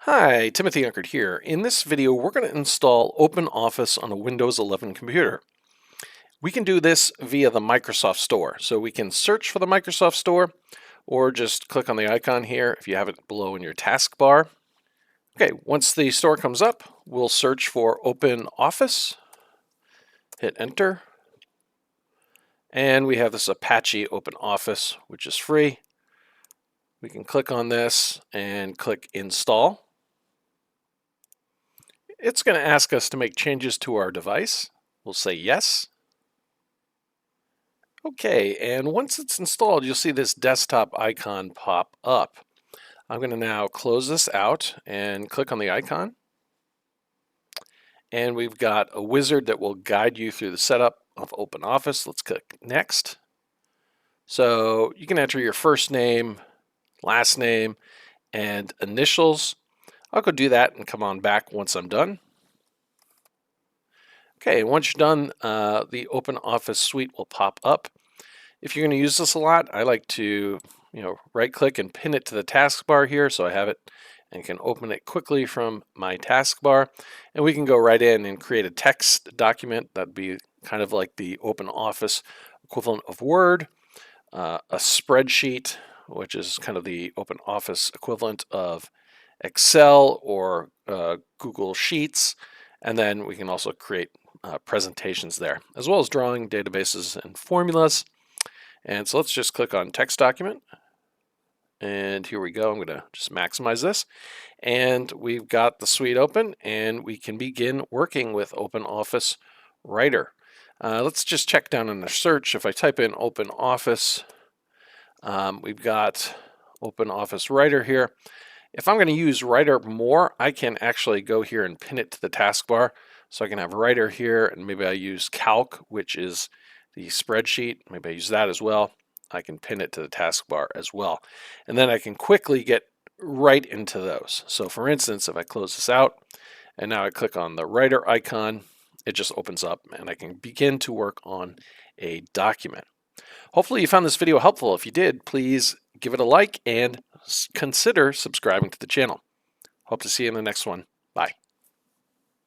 Hi, Timothy Unkert here. In this video, we're going to install OpenOffice on a Windows 11 computer. We can do this via the Microsoft Store. So we can search for the Microsoft Store or just click on the icon here if you have it below in your taskbar. Okay, once the store comes up, we'll search for OpenOffice, hit enter, and we have this Apache OpenOffice, which is free. We can click on this and click install. It's going to ask us to make changes to our device. We'll say yes. Okay, and once it's installed, you'll see this desktop icon pop up. I'm going to now close this out and click on the icon. And we've got a wizard that will guide you through the setup of OpenOffice. Let's click Next. So you can enter your first name, last name, and initials. I'll go do that and come on back once I'm done. Okay, once you're done, the OpenOffice suite will pop up. If you're going to use this a lot, I like to, right click and pin it to the taskbar here so I have it and can open it quickly from my taskbar. And we can go right in and create a text document. That'd be kind of like the OpenOffice equivalent of Word, a spreadsheet, which is kind of the OpenOffice equivalent of Excel or Google Sheets. And then we can also create presentations there, as well as drawing databases and formulas. And so let's just click on text document. And here we go. I'm going to just maximize this. And we've got the suite open and we can begin working with OpenOffice Writer. Let's just check down in the search. If I type in OpenOffice, we've got OpenOffice Writer here. If I'm going to use Writer more, I can actually go here and pin it to the taskbar. So I can have Writer here, and maybe I use Calc, which is the spreadsheet. Maybe I use that as well. I can pin it to the taskbar as well. And then I can quickly get right into those. So for instance, if I close this out, and now I click on the Writer icon, it just opens up and I can begin to work on a document. Hopefully you found this video helpful. If you did, please give it a like and consider subscribing to the channel. Hope to see you in the next one.